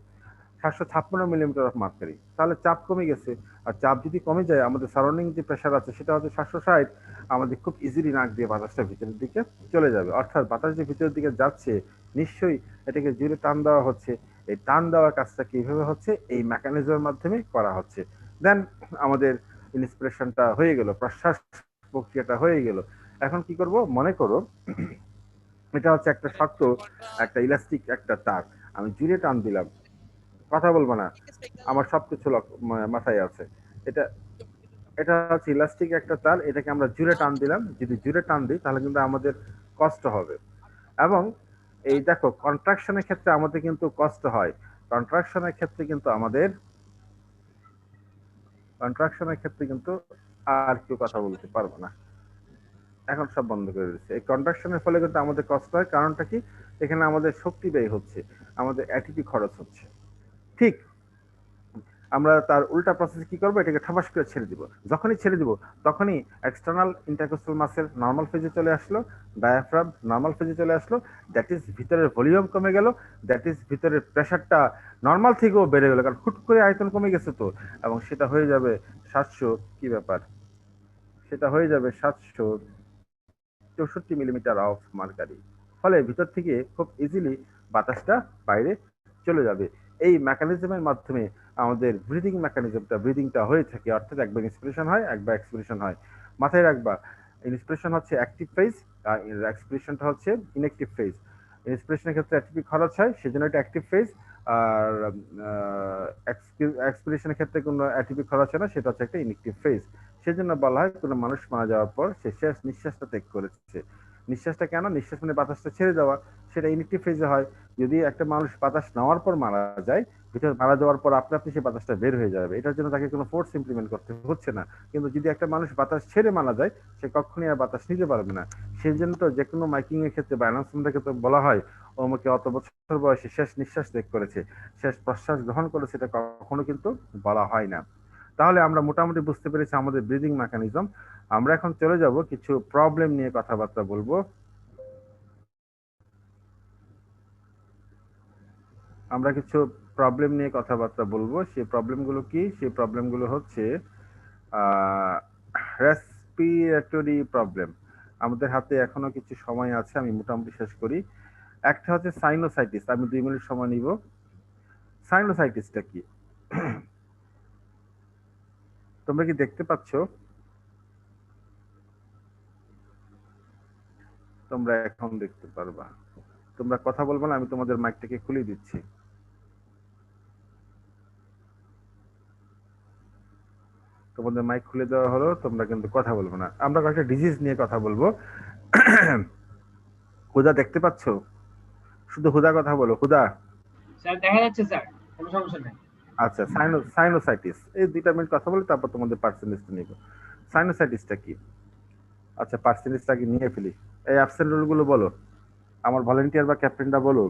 756 মিলিমিটার অফ মার্কারি। তাহলে চাপ কমে গেছে, আর চাপ যদি কমে যায় আমাদের সারাউন্ডিং যে প্রেশার আছে সেটা হচ্ছে 760, আমাদের খুব ইজিলি নাক দিয়ে বাতাসটা ভিতরের দিকে চলে যাবে। অর্থাৎ বাতাস যে ভিতরের দিকে যাচ্ছে নিশ্চয়ই এটাকে জোরে টান দেওয়া হচ্ছে। এই টান দেওয়ার কাজটা কিভাবে হচ্ছে, এই মেকানিজমের মাধ্যমে করা হচ্ছে। দেন আমাদের ইন্সপিরেশনটা হয়ে গেল, প্রশ্বাস প্রক্রিয়াটা হয়ে গেল। এখন কি করব, মনে করো এটা হচ্ছে একটা শক্ত, একটা ইলাস্টিক একটা তার, আমি জুড়ে টান দিলাম, কথা বলবো না, আমার সবকিছু মাথায় আছে। এটা এটা হচ্ছে ইলাস্টিক একটা তার, এটাকে আমরা জুড়ে টান দিলাম। যদি জুড়ে টান দিই তাহলে কিন্তু আমাদের কষ্ট হবে। এবং এই দেখো কন্ট্রাকশনের ক্ষেত্রে আমাদের কিন্তু কষ্ট হয়, কন্ট্রাকশনের ক্ষেত্রে কিন্তু আমাদের কন্ট্রাকশনের ক্ষেত্রে কিন্তু আর কেউ কথা বলতে পারবো না, এখন সব বন্ধ করে দিচ্ছে। এই কন্ট্রাকশনের ফলে কিন্তু আমাদের কষ্ট হয়, কারণটা কি, এখানে আমাদের শক্তি ব্যয় হচ্ছে, আমাদের অ্যাটিপি খরচ হচ্ছে। ঠিক আমরা তার উল্টা প্রসেস কি করবো, এটাকে ঠাপাস করে ছেড়ে দিব। যখনই ছেড়ে দিব তখনই এক্সটার্নাল ইন্টারকোস্টাল মাসেল নর্মাল ফেজে চলে আসলো, ডায়াফ্রাম নর্মাল ফেজে চলে আসলো, দ্যাট ইজ ভিতরের ভলিউম কমে গেল, দ্যাট ইজ ভিতরের প্রেশারটা নর্মাল থেকেও বেড়ে গেল, কারণ হুট করে আয়তন কমে গেছে তো। এবং সেটা হয়ে যাবে 700, কি ব্যাপার, সেটা হয়ে যাবে 764 মিলিমিটার অফ মার্কারি। ফলে ভিতর থেকে খুব ইজিলি বাতাসটা বাইরে চলে যাবে। এই মেকানিজমের মাধ্যমে আমাদের ব্রিদিংটা হয়ে থাকে, অর্থাৎ একবার ইন্সপিরেশন হয় একবার এক্সপিরেশন হয়। মাথায় রাখবা, ইন্সপিরেশন হচ্ছে অ্যাক্টিভ ফেজ, আর এক্সপিরেশনটা হচ্ছে ইনঅ্যাক্টিভ ফেজ। ইন্সপিরেশনের ক্ষেত্রে অ্যাটিপি খরচ হয়, সেজন্য এটা অ্যাক্টিভ ফেজ। আর এক্সপিরেশনের ক্ষেত্রে কোনো অ্যাটিপি খরচ হয় না, সেটা হচ্ছে একটা ইনঅ্যাক্টিভ ফেজ। সেজন্য বলা হয় কোনো মানুষ মারা যাওয়ার পর সে শেষ নিঃশ্বাসটা ত্যাগ করেছে। নিঃশ্বাসটা কেন, নিঃশ্বাস মানে বাতাসটা ছেড়ে দেওয়া, সেটা ইনঅ্যাক্টিভ ফেজে হয়। যদি একটা মানুষ বাতাস নেওয়ার পর মারা যায়, ভিতরে মারা যাওয়ার পর আপনি আপনি সেই বাতাসটা বের হয়ে যাবে, এটার জন্য তাকে কোনো ফোর্স ইমপ্লিমেন্ট করতে হচ্ছে না। কিন্তু যদি একটা মানুষ বাতাস ছেড়ে মারা যায়, সে কখনোই আর বাতাস নিতে পারবে না। সেই জন্য তো যে কোনো মাইকিং এর ক্ষেত্রে বা অ্যানাউন্সমেন্টের ক্ষেত্রে বলা হয় ওমকে অত বছর বয়সে শেষ নিঃশ্বাস ত্যাগ করেছে, শেষ প্রশ্বাস গ্রহণ করেছে, এটা কখনো কিন্তু বলা হয় না। তাহলে আমরা মোটামুটি বুঝতে পেরেছি আমাদের ব্রিদিং মেকানিজম। আমরা এখন চলে যাব কিছু প্রবলেম নিয়ে কথাবার্তা বলবো। আমরা কিছু প্রবলেম নিয়ে কথাবার্তা বলবো। সেই প্রবলেমগুলো কি, সেই প্রবলেমগুলো হচ্ছে রেসপিরেটরি প্রবলেম। আমাদের হাতে এখনো কিছু সময় আছে, আমি মোটামুটি শেষ করি। একটা হচ্ছে সাইনোসাইটিস, আমি 2 মিনিট সময় নিব। সাইনোসাইটিসটা কি তোমরা কি দেখতে পাচ্ছ? তোমরা এখন দেখতে পারবা, তোমরা কথা বলবো না, আমি তোমাদের মাইকটাকে খুলে দিচ্ছি। তোমাদের মাইক খুলে দেওয়া হলো, তোমরা কিন্তু কথা বলবো না। আমরা কয়েকটা ডিজিজ নিয়ে কথা বলবো। হুদা দেখতে পাচ্ছ? শুধু হুদা কথা বলো, হুদা। স্যার দেখা যাচ্ছে স্যার, কোনো সমস্যা নেই। আচ্ছা, সাইনোসাইটিস, এই 2 মিনিট কথা বলে তারপর তোমাদের পার্সেন্টেজটা নিব। সাইনোসাইটিসটা কি? আচ্ছা, পার্সেন্টেজটা আগে নিয়ে ফেলি। এই অ্যাবসেন্ট রুলগুলো বলো, আমার ভলান্টিয়ার বা ক্যাপ্টেনটা বলো।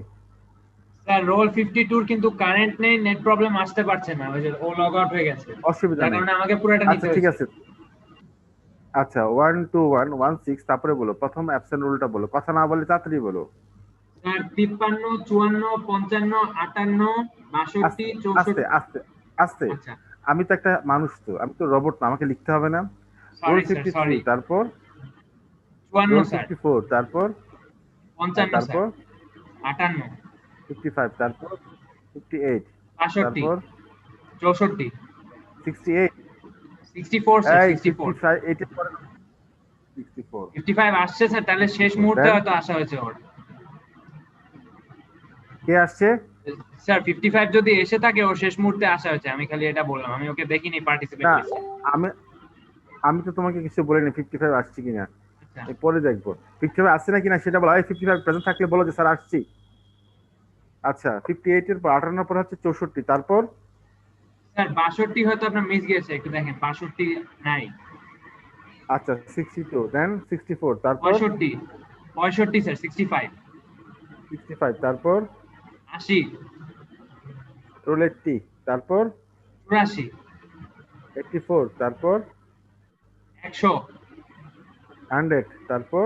স্যার রোল 52 কিন্তু কারেন্ট নেই, নেট প্রবলেম আসতে পারছে না, ওই যে ও লগ আউট হয়ে গেছে, অসুবিধা যার নেই। কারণে আমাকে পুরোটা নিতে আচ্ছা ঠিক হয়েছে। আছে। আচ্ছা 12116, তারপরে বলো প্রথম অ্যাবসেন্ট রুলটা বলো, কথা না বলে তাড়াতাড়ি বলো। স্যার 53, 54, 55, 58, আস্তে 62। আস্তে আস্তে। আচ্ছা আমি তো একটা মানুষ, তো আমি তো রোবট না, আমাকে লিখতে হবে না। Roll sorry sir, 53, sorry. তারপর 54 রোল স্যার, 54, তারপর 55 স্যার, তারপর 58, 55, তারপর 58, 62, তারপর 64, 68। 64 স্যার, এই 64। 55, এটার পরে 64। 55 আসছে স্যার, তাহলে শেষ 64 মুহূর্তে দেন, হয়তো আসা হয়েছে ওর। কে আসছে? স্যার 55 যদি এসে থাকে ওর শেষ মুহূর্তে আসা হয়েছে, আমি খালি এটা বললাম, আমি ওকে দেখিনি পার্টিসিপেট না, লিস্টে। আমি আমি তো তোমাকে কিছু বলিনি 55 আসছে কিনা, আচ্ছা এই পরে দেখবো। 55 আসছে না কিনা সেটা বলো। এই 55 প্রেজেন্ট থাকলে বলো যে স্যার আসছি। আচ্ছা 58 এর পর 58 পর হচ্ছে 64, তারপর স্যার 62 হয়তো আপনার মিস গেছে, একটু দেখেন 62 নাই। আচ্ছা 62, দেন 64, তারপর 65, 65 স্যার, 65, 65, তারপর 80, রোল 80, তারপর 84, 84, তারপর 100, 100, তারপর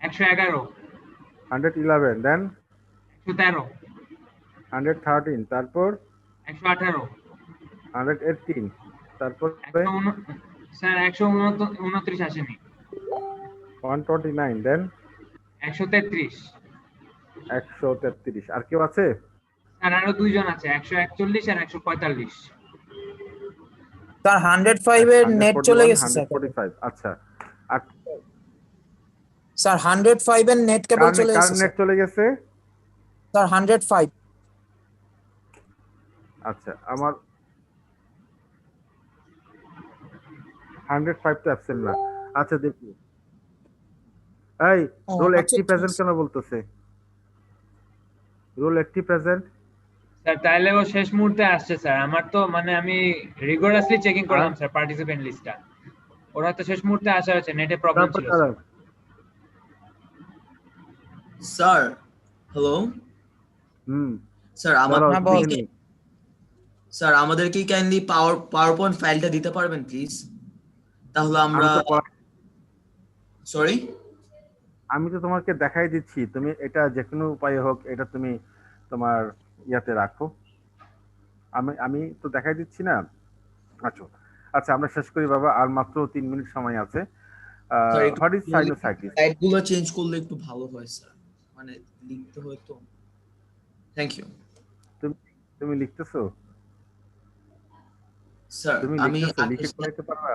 111, 111, দেন 113, 113, তারপর 118 118 তারপরে 129 স্যার 129 আসেনি 129 দেন 133 133 আর কেউ আছে? স্যার আরো দুইজন আছে 141 আর 145 স্যার 105 এর নেট চলে 141 গেছে স্যার 145 আচ্ছা। আর স্যার 105 এর নেট কেবল চলে কার গেছে নেট স্যার। চলে গেছে? স্যার 105 আচ্ছা আমার 105 তো অ্যাবসেন্ট না। আচ্ছা দেখি এই ও, রোল আচ্ছা 80 প্রেজেন্ট কেন বলতেছে? Role 80 present. স্যার তাইলে ও শেষ মুহূর্তে আসছে স্যার। আমার তো মানে আমি রিগোরাসলি চেকিং করলাম স্যার পার্টিসিপেন্ট লিস্টটা। ওরা তো শেষ মুহূর্তে আসা হয়েছে, নেটে প্রবলেম তারপর ছিল তারা স্যার। স্যার হ্যালো হুম স্যার বলো হ্যাঁ, বল। দেখিনি। স্যার আমাদেরকে কাইন্ডলি পাওয়ার পয়েন্ট ফাইলটা দিতে পারবেন প্লিজ? তাহলে আমরা আমি তো সরি আমি তো তোমাকে দেখাই দিচ্ছি, তুমি এটা যে কোনো উপায়ে হোক এটা তুমি তোমার ইয়াতে রাখো। আমি আমি তো দেখাই দিচ্ছি না। আচ্ছা আচ্ছা আমরা শেষ করি বাবা, আর মাত্র 3 মিনিট সময় আছে। স্যার একটু হোয়াট ইজ সাইনোসাইটিস? স্লাইডগুলো চেঞ্জ করলে একটু ভালো হয় স্যার, মানে লিখতে হয় তো। থ্যাংক ইউ তুমি তুমি লিখতেছো? স্যার। তুমি আমি লিখতেছো, লিখে পাঠাইতে পারবা?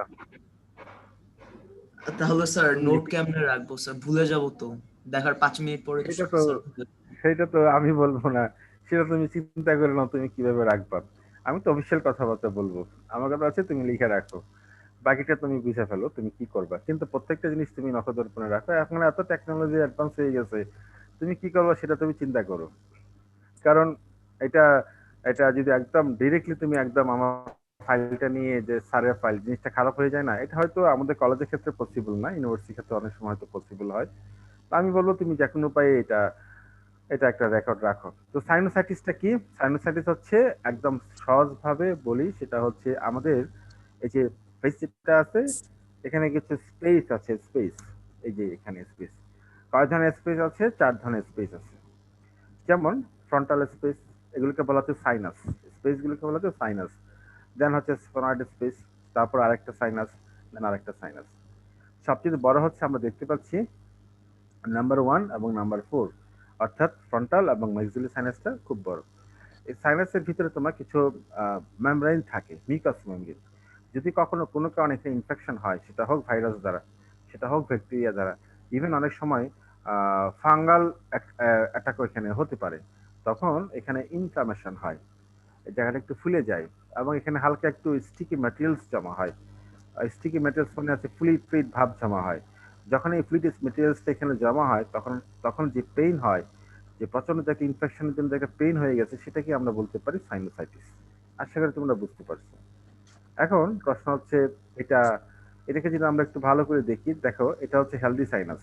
তাহলে স্যার তুমি নোট লিখে কেমনে রাখবো স্যার? ভুলে যাব তো, দেখার 5 মিনিট পরে তো সেটা তো স্যার সেটা তো আমি বলবো না, সেটা তুমি চিন্তা করে নাও তুমি কিভাবে রাখবা। আমি তো অফিসিয়াল কথাবার্তা বলবো। আমার কথা আছে তুমি লিখে রাখো, বাকিটা তুমি বুঝে ফেলো তুমি কি করবা, কিন্তু প্রত্যেকটা জিনিস তুমি নখদর্পণে রাখো। এখন এত টেকনোলজি অ্যাডভান্স হয়ে গেছে, তুমি কি করবা সেটা তুমি চিন্তা করো। কারণ এটা এটা যদি একদম ডিরেক্টলি তুমি একদম আমার ফাইলটা নিয়ে যে স্যারের ফাইল জিনিসটা খারাপ হয়ে যায় না, এটা হয়তো আমাদের কলেজের ক্ষেত্রে পসিবল না, ইউনিভার্সিটির ক্ষেত্রে অনেক সময় হয়তো পসিবল হয়। তো আমি বলবো তুমি যে কোনো উপায়ে এটা এটা একটা রেকর্ড রাখো। তো সাইনোসাইটিসটা কি? সাইনোসাইটিস হচ্ছে একদম সহজভাবে বলি, সেটা হচ্ছে আমাদের এই যে ফেসিটা আছে, এখানে কিছু স্পেস আছে, স্পেস, এই যে এখানে স্পেস, কয় ধরনের স্পেস আছে? 4 ধরনের স্পেস আছে। যেমন ফ্রন্টাল স্পেস, এগুলোকে বলা হচ্ছে সাইনাস, স্পেসগুলোকে বলা হচ্ছে সাইনাস। দেন হচ্ছে স্ফেনয়েড স্পেস, তারপর আরেকটা সাইনাস, দেন আরেকটা সাইনাস। সবচেয়ে বড় হচ্ছে আমরা দেখতে পাচ্ছি নাম্বার 1 এবং নাম্বার 4, অর্থাৎ ফ্রন্টাল এবং ম্যাক্সিলারি সাইনাসটা খুব বড়। এই সাইনাসের ভিতরে তোমার কিছু মেমব্রেন থাকে, মিউকাস মেমব্রেন। যদি কখনো কোনো কারণে এখানে ইনফেকশন হয়, সেটা হোক ভাইরাস দ্বারা, সেটা হোক ব্যাকটেরিয়া দ্বারা, ইভেন অনেক সময় ফাঙ্গাল অ্যাটাকও এখানে হতে পারে, তখন এখানে ইনফ্লামেশন হয়, এই জায়গাটা একটু ফুলে যায় এবং এখানে হালকা একটু স্টিকি ম্যাটেরিয়ালস জমা হয়। স্টিকি ম্যাটেরিয়ালস মানে হচ্ছে ফ্লুইড ফ্লুইড ভাব জমা হয়। যখন এই ফ্লুইড ম্যাটেরিয়ালসটা এখানে জমা হয়, তখন তখন যে পেইন হয়, যে প্রচন্ড যে একটা ইনফেকশনের জন্য যে একটা পেইন হয়ে গেছে, সেটাকে আমরা বলতে পারি সাইনোসাইটিস। আশা করি তোমরা বুঝতে পারছো। এখন প্রশ্ন হচ্ছে এটা এটাকে যদি আমরা একটু ভালো করে দেখি, দেখো এটা হচ্ছে হেলদি সাইনাস।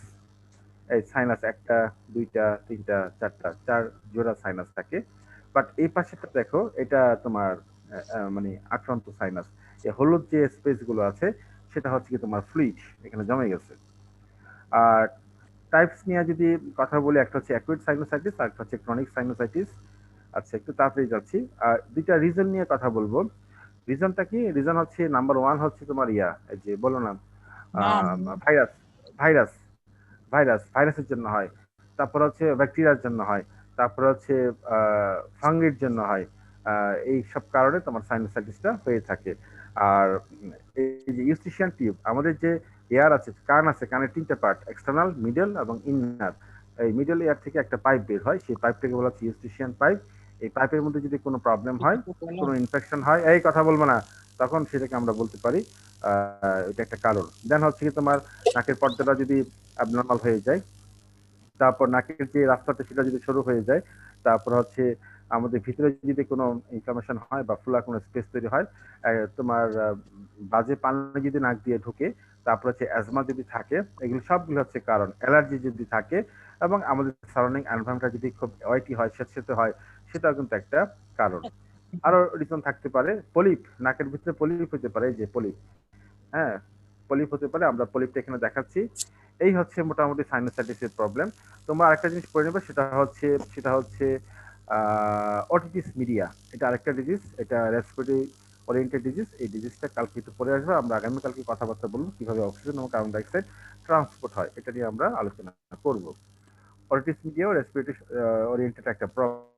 এই সাইনাস একটা, দুইটা, তিনটা, চারটা, 4 জোড়া সাইনাস থাকে। বাট এই পাশেটা দেখো, এটা তোমার মানে আক্রান্ত সাইনাস। এই হলুদ যে স্পেস গুলো আছে, সেটা হচ্ছে কি তোমার ফ্লুইড এখানে জমে গেছে। আর টাইপস নিয়ে যদি কথা বলি, একটা হচ্ছে অ্যাকুইট সাইনোসাইটিস আর একটা হচ্ছে ক্রনিক সাইনোসাইটিস। আচ্ছা একটু তাড়াতাড়ি যাচ্ছি। আর দুইটা রিজন নিয়ে কথা বলবো। রিজনটা কি? রিজন হচ্ছে নাম্বার 1 হচ্ছে তোমার এই যে বলো না, না, ভাইরাস, ভাইরাস ভাইরাসের জন্য হয়। তারপর হচ্ছে ব্যাকটেরিয়ার জন্য হয়। তারপর হচ্ছে ফাঙ্গির জন্য হয়। এই সব কারণে তোমার সাইনোসাইটিসটা হয়ে থাকে। আর এই যে ইউস্টিশিয়ান টিউব, আমাদের যে এয়ার আছে, কান আছে, কানের 3টা পার্ট, এক্সটার্নাল, মিডল এবং ইনার। এই মিডল এয়ার থেকে একটা পাইপ বের হয়, সেই পাইপটাকে বলা হচ্ছে ইউস্টিশিয়ান পাইপ। এই পাইপের মধ্যে যদি কোনো প্রবলেম হয়, কোনো ইনফেকশন হয়, এই কথা বলবো না, তখন সেটাকে আমরা বলতে পারি এটা একটা কারণ। দেন হচ্ছে কি তোমার নাকের পর্দাটা যদি অ্যাবনর্মাল হয়ে যায়, তারপর নাকের যে রাস্তাটা সেটা যদি সরু হয়ে যায়, তারপর হচ্ছে আমাদের ভিতরে যদি কোনো ইনফ্লামেশন হয় বা ফুলা কোনো স্পেস তৈরি হয়, তোমার বাজে পানি যদি নাক দিয়ে ঢুকে, তারপর হচ্ছে অ্যাজমা যদি থাকে, এগুলো সবগুলো হচ্ছে কারণ। অ্যালার্জি যদি থাকে এবং আমাদের সারাউন্ডিং এনভায়রনমেন্টটা যদি খুব ওয়েটি হয়, স্যাঁতসেঁতে হয়, সেটাও কিন্তু একটা কারণ। আরো রিজন থাকতে পারে, পলিপ, নাকের ভিতরে পলিপ হতে পারে, যে পলিপ, হ্যাঁ পলিপ হতে পারে, আমরা পলিপটা এখানে দেখাচ্ছি। এই হচ্ছে মোটামুটি সাইনোসাইটিসের প্রবলেম। তোমরা আরেকটা জিনিস পড়ে নেবে, সেটা হচ্ছে অটিটিস মিডিয়া, এটা আরেকটা ডিজিজ, এটা রেসপিরেটরি ওরিয়েন্টেড ডিজিজ। এই ডিজিজটা কালকে একটু পরে আসবে, আমরা আগামীকালকে কথাবার্তা বলবো কিভাবে অক্সিজেন এবং কার্বন ডাইঅক্সাইড ট্রান্সপোর্ট হয়, এটা নিয়ে আমরা আলোচনা করব। অটিটিস মিডিয়া ও রেসপিরেটরি ওরিয়েন্টেড একটা প্রবলেম।